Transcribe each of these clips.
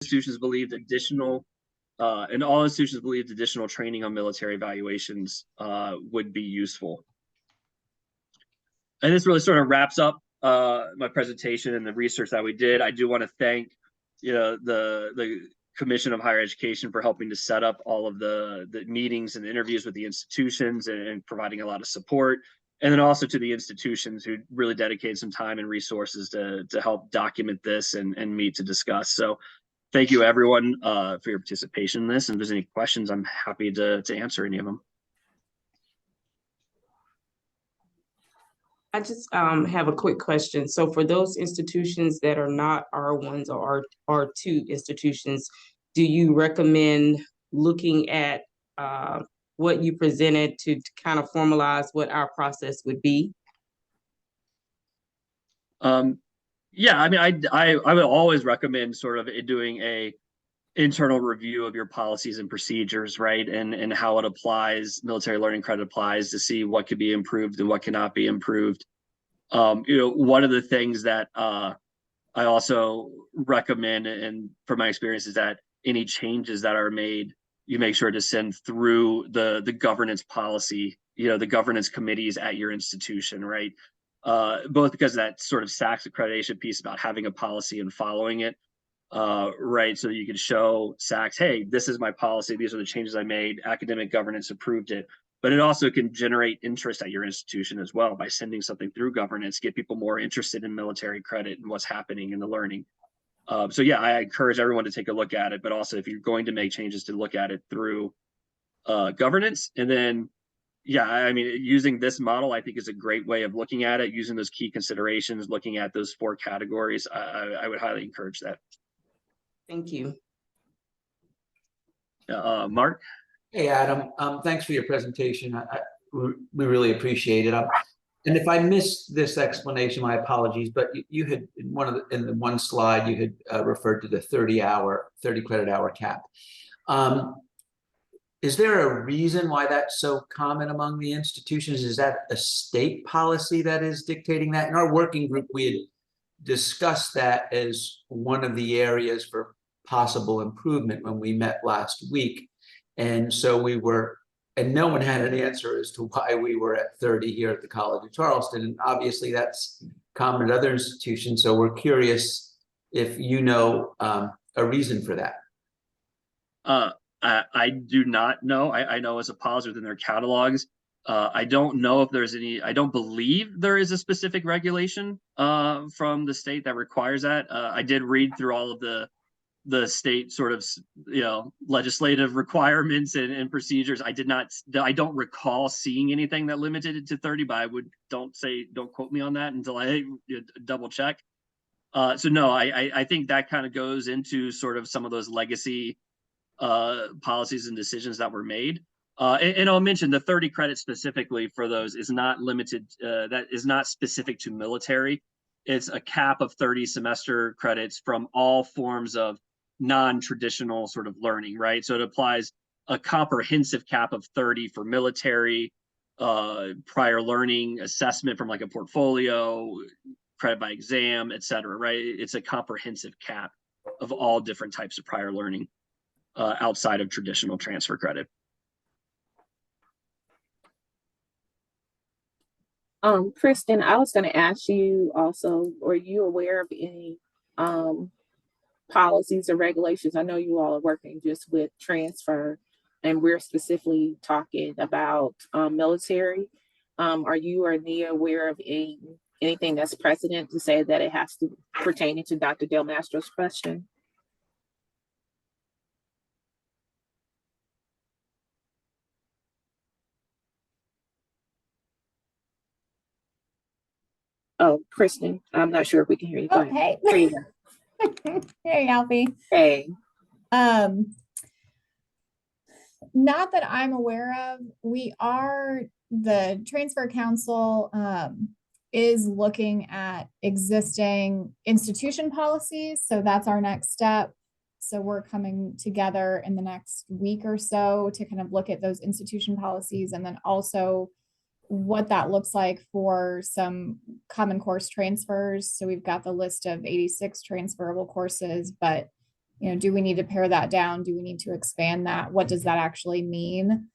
institutions believed additional training on military evaluations would be useful. And this really sort of wraps up my presentation and the research that we did. I do want to thank, the Commission of Higher Education for helping to set up all of the meetings and interviews with the institutions and providing a lot of support. And then also to the institutions who really dedicated some time and resources to help document this and meet to discuss. So thank you everyone for your participation in this. And if there's any questions, I'm happy to answer any of them. I just have a quick question. So for those institutions that are not R1s or R2 institutions, do you recommend looking at what you presented to kind of formalize what our process would be? Yeah, I mean, I would always recommend sort of doing a internal review of your policies and procedures, right? And how it applies, military learning credit applies, to see what could be improved and what cannot be improved. One of the things that I also recommend, and from my experience, is that any changes that are made, you make sure to send through the governance policy, the governance committees at your institution, right? Both because of that sort of SACS accreditation piece about having a policy and following it, right? So that you can show SACS, hey, this is my policy. These are the changes I made. Academic governance approved it. But it also can generate interest at your institution as well by sending something through governance, get people more interested in military credit and what's happening in the learning. So yeah, I encourage everyone to take a look at it, but also if you're going to make changes, to look at it through governance. And then, yeah, I mean, using this model, I think, is a great way of looking at it, using those key considerations, looking at those 4 categories. I would highly encourage that. Thank you. Mark? Hey, Adam. Thanks for your presentation. We really appreciate it. And if I missed this explanation, my apologies. But you had in the one slide you had referred to the 30 credit hour cap. Is there a reason why that's so common among the institutions? Is that a state policy that is dictating that? In our working group, we had discussed that as one of the areas for possible improvement when we met last week. And so no one had an answer as to why we were at 30 here at the College of Charleston. And obviously that's common at other institutions. So we're curious if you know a reason for that. I do not know. I know it's a policy within their catalogs. I don't know if there's any, I don't believe there is a specific regulation from the state that requires that. I did read through all of the state sort of, legislative requirements and procedures. I don't recall seeing anything that limited it to 30, but don't quote me on that until I double check. So no, I think that kind of goes into sort of some of those legacy policies and decisions that were made. And I'll mention the 30 credits specifically for those is not limited, that is not specific to military. It's a cap of 30 semester credits from all forms of non-traditional sort of learning, right? So it applies a comprehensive cap of 30 for military, prior learning, assessment from like a portfolio, credit by exam, et cetera, right? It's a comprehensive cap of all different types of prior learning outside of traditional transfer credit. Kristen, I was going to ask you also, are you aware of any policies or regulations? I know you all are working just with transfer, and we're specifically talking about military. Are you or Nia aware of anything that's precedent to say that it has to pertain to Dr. Del Mastro's question? Oh, Kristen, I'm not sure if we can hear you. Oh, hey. There you go. Hey, Alfie. Hey. Not that I'm aware of. The Transfer Council is looking at existing institution policies. So that's our next step. So we're coming together in the next week or so to kind of look at those institution policies, and then also what that looks like for some common course transfers. So we've got the list of 86 transferable courses, but you know, do we need to pare that down? Do we need to expand that? What does that actually mean?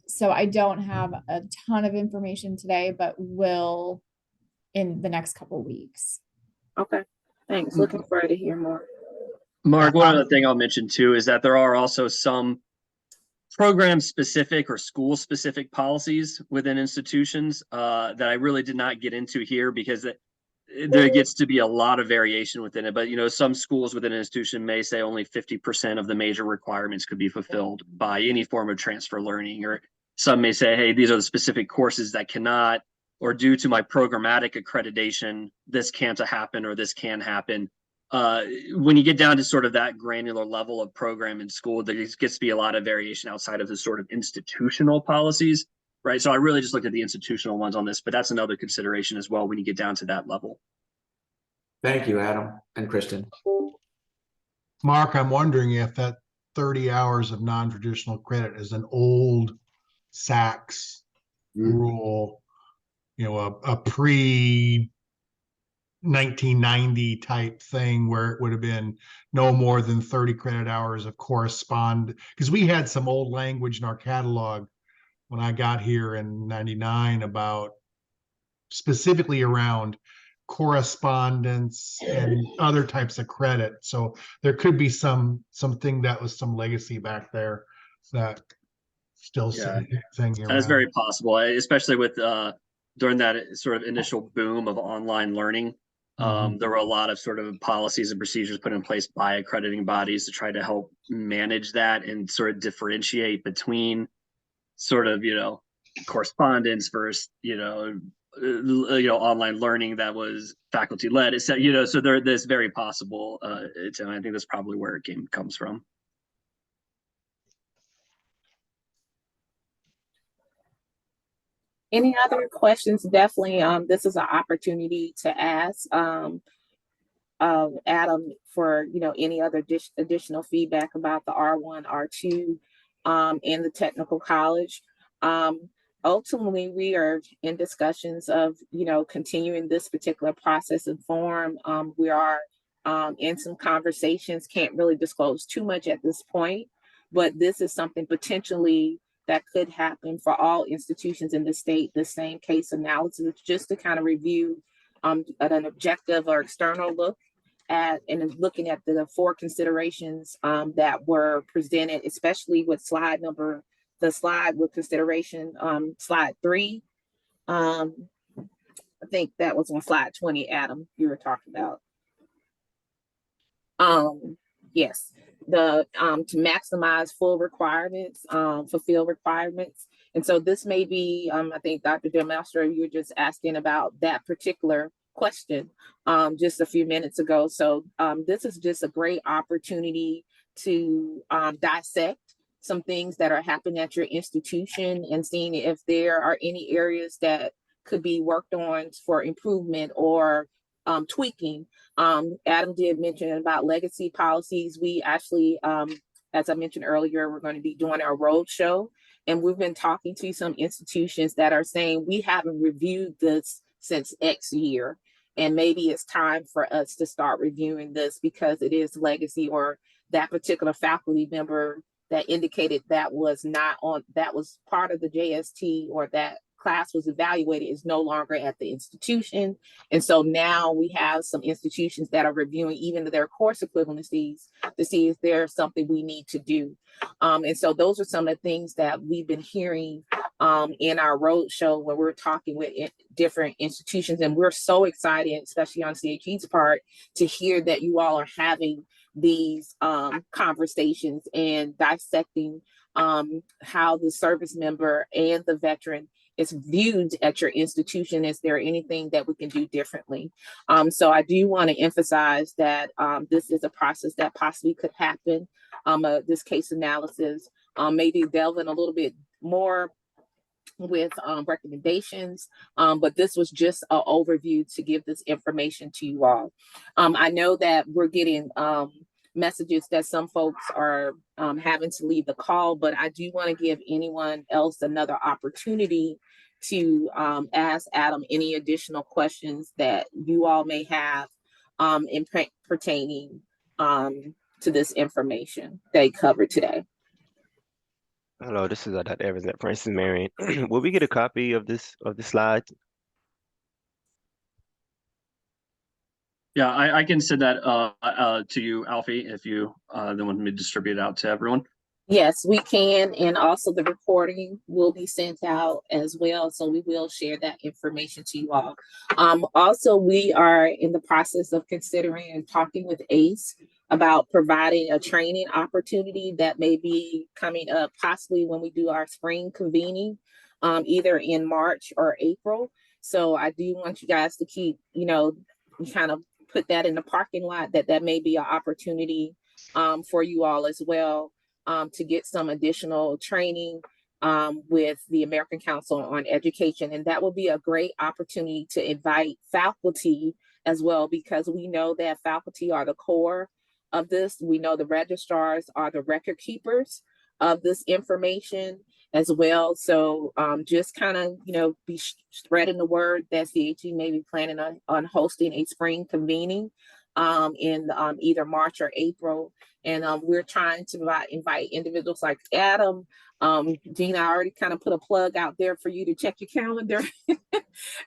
So I don't have a ton of information today, but will in the next couple weeks. Okay, thanks. Looking forward to hear more. Mark, one other thing I'll mention too is that there are also some program specific or school specific policies within institutions that I really did not get into here because there gets to be a lot of variation within it. But, you know, some schools within an institution may say only 50% of the major requirements could be fulfilled by any form of transfer learning, or some may say, hey, these are the specific courses that cannot, or due to my programmatic accreditation, this can't happen or this can happen. When you get down to sort of that granular level of program in school, there gets to be a lot of variation outside of the sort of institutional policies, right? So I really just looked at the institutional ones on this, but that's another consideration as well when you get down to that level. Thank you, Adam and Kristen. Mark, I'm wondering if that 30 hours of non-traditional credit is an old SACS rule, you know, a pre 1990 type thing where it would have been no more than 30 credit hours of correspond, because we had some old language in our catalog when I got here in 99 about specifically around correspondence and other types of credit. So there could be something that was some legacy back there that still thing around. That's very possible, especially with during that sort of initial boom of online learning. There were a lot of sort of policies and procedures put in place by accrediting bodies to try to help manage that and sort of differentiate between sort of, you know, correspondence versus, online learning that was faculty led. It's, you know, so there's very possible. And I think that's probably where it comes from. Any other questions? Definitely, this is an opportunity to ask Adam for, you know, any other additional feedback about the R1, R2 in the technical college. Ultimately, we are in discussions of, you know, continuing this particular process and form. We are in some conversations, can't really disclose too much at this point, but this is something potentially that could happen for all institutions in the state, the same case analysis, just to kind of review at an objective or external look at and looking at the 4 considerations that were presented, especially with the slide with consideration, slide 3. I think that was on slide 20, Adam, you were talking about. Yes, the to maximize full requirements, fulfill requirements. And so this may be, I think Dr. DeMaster, you were just asking about that particular question just a few minutes ago. So this is just a great opportunity to dissect some things that are happening at your institution and seeing if there are any areas that could be worked on for improvement or tweaking. Adam did mention about legacy policies. We actually, as I mentioned earlier, we're going to be doing our roadshow, and we've been talking to some institutions that are saying we haven't reviewed this since X year, and maybe it's time for us to start reviewing this because it is legacy, or that particular faculty member that indicated that was part of the JST, or that class was evaluated, is no longer at the institution. And so now we have some institutions that are reviewing even their course equivalencies to see if there's something we need to do. And so those are some of the things that we've been hearing in our roadshow when we're talking with different institutions. And we're so excited, especially on CHE's part, to hear that you all are having these conversations and dissecting how the service member and the veteran is viewed at your institution. Is there anything that we can do differently? So I do want to emphasize that this is a process that possibly could happen. This case analysis, maybe delving a little bit more with recommendations, but this was just an overview to give this information to you all. I know that we're getting messages that some folks are having to leave the call, but I do want to give anyone else another opportunity to ask Adam any additional questions that you all may have in pertaining to this information they covered today. Hello, this is Dr. Evans at Francis Marion. Will we get a copy of this slide? Yeah, I can send that to you, Alfie, if you then want me to distribute it out to everyone. Yes, we can, and also the recording will be sent out as well, so we will share that information to you all. Also, we are in the process of considering and talking with ACE about providing a training opportunity that may be coming up possibly when we do our spring convening, either in March or April. So I do want you guys to keep, kind of put that in the parking lot, that may be an opportunity for you all as well. To get some additional training with the American Council on Education. And that will be a great opportunity to invite faculty as well, because we know that faculty are the core of this. We know the registrars are the record keepers of this information as well. So just kind of, be spreading the word that CHE may be planning on hosting a spring convening in either March or April. And we're trying to invite individuals like Adam. Gina, I already kind of put a plug out there for you to check your calendar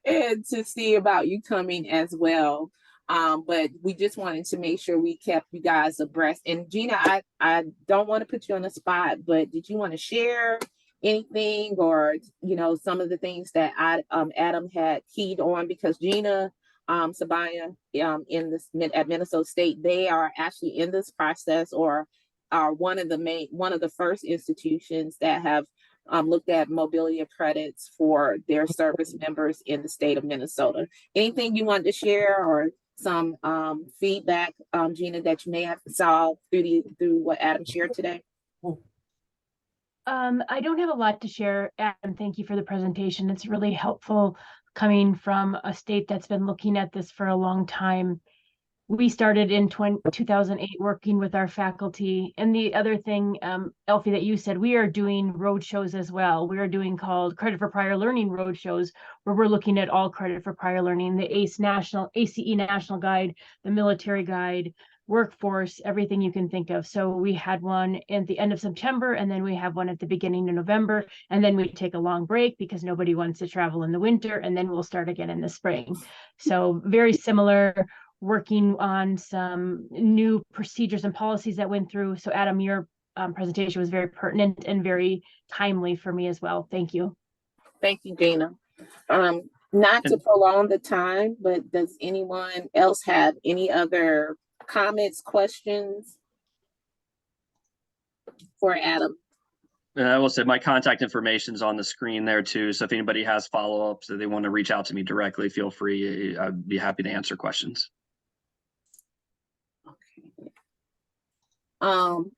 and to see about you coming as well. But we just wanted to make sure we kept you guys abreast. And Gina, I don't want to put you on the spot, but did you want to share anything or, some of the things that Adam had keyed on? Because Gina, Sabaya, at Minnesota State, they are actually in this process, or are one of the first institutions that have looked at mobility of credits for their service members in the state of Minnesota. Anything you wanted to share, or some feedback, Gina, that you may have saw through what Adam shared today? I don't have a lot to share, Adam. Thank you for the presentation. It's really helpful coming from a state that's been looking at this for a long time. We started in 2008 working with our faculty. And the other thing, Elfie, that you said, we are doing roadshows as well. We are doing called Credit for Prior Learning roadshows, where we're looking at all credit for prior learning, the ACE National Guide, the Military Guide, Workforce, everything you can think of. So we had one at the end of September, and then we have one at the beginning of November, and then we take a long break because nobody wants to travel in the winter, and then we'll start again in the spring. So very similar, working on some new procedures and policies that went through. So Adam, your presentation was very pertinent and very timely for me as well. Thank you. Thank you, Gina. Not to prolong the time, but does anyone else have any other comments, questions for Adam? I will say my contact information is on the screen there too. So if anybody has follow-ups or they want to reach out to me directly, feel free. I'd be happy to answer questions.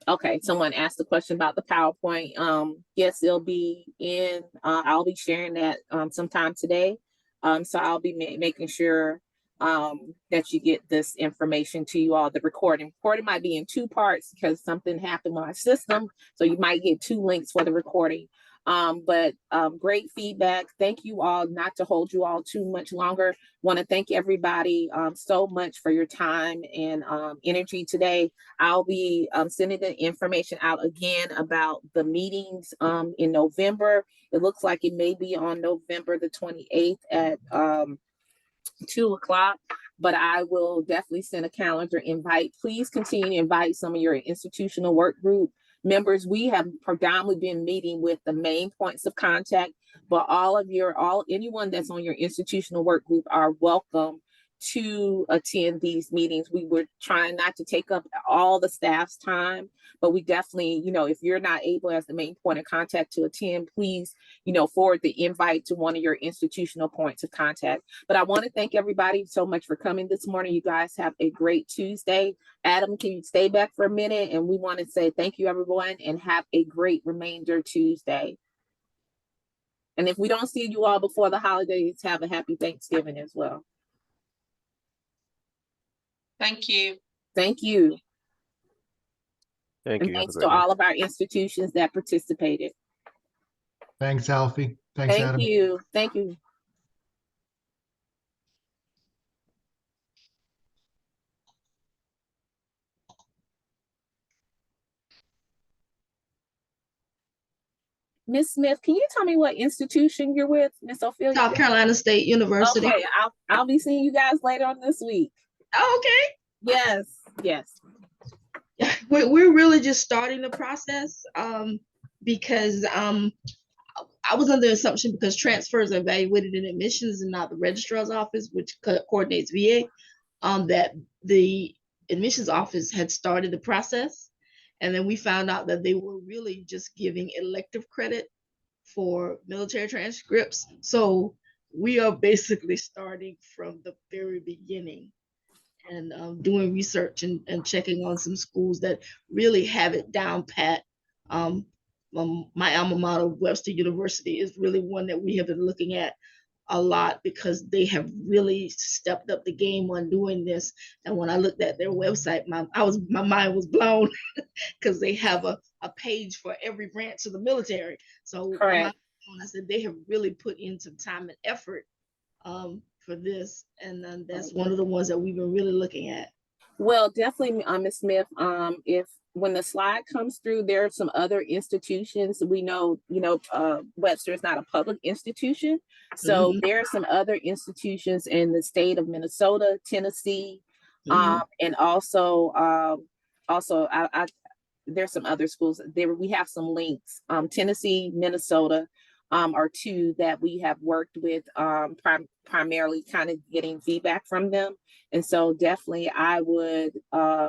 Okay, someone asked a question about the PowerPoint. Yes, it'll be in, I'll be sharing that sometime today. So I'll be making sure that you get this information to you all. The recording might be in two parts because something happened with my system, so you might get two links for the recording. But great feedback. Thank you all. Not to hold you all too much longer, want to thank everybody so much for your time and energy today. I'll be sending the information out again about the meetings in November. It looks like it may be on November the 28th at 2:00, but I will definitely send a calendar invite. Please continue to invite some of your institutional work group members. We have predominantly been meeting with the main points of contact, but anyone that's on your institutional work group are welcome to attend these meetings. We were trying not to take up all the staff's time, but we definitely, if you're not able as the main point of contact to attend, please, forward the invite to one of your institutional points of contact. But I want to thank everybody so much for coming this morning. You guys have a great Tuesday. Adam, can you stay back for a minute? And we want to say thank you, everyone, and have a great remainder Tuesday. And if we don't see you all before the holidays, have a happy Thanksgiving as well. Thank you. Thank you. Thank And you. thanks to all of our institutions that participated. Thanks, Alfie. Thanks, Adam. Thank you. Thank you. Miss Smith, can you tell me what institution you're with, Miss Ophelia? South Carolina State University. Okay, I'll be seeing you guys later on this week. Oh, okay. Yes, yes. We're really just starting the process because I was under the assumption, because transfers are evaluated in admissions and not the registrar's office, which coordinates VA, that the admissions office had started the process. And then we found out that they were really just giving elective credit for military transcripts. So we are basically starting from the very beginning and doing research and checking on some schools that really have it down pat. My alma mater, Webster University, is really one that we have been looking at a lot because they have really stepped up the game on doing this. And when I looked at their website, my mind was blown because they have a page for every branch of the military. So I said they have really put in some time and effort for this, and that's one of the ones that we've been really looking at. Well, definitely, Ms. Smith, if when the slide comes through, there are some other institutions. We know, Webster is not a public institution. So there are some other institutions in the state of Minnesota, Tennessee, and also there's some other schools there. We have some links. Tennessee, Minnesota are two that we have worked with, primarily kind of getting feedback from them. And so definitely I would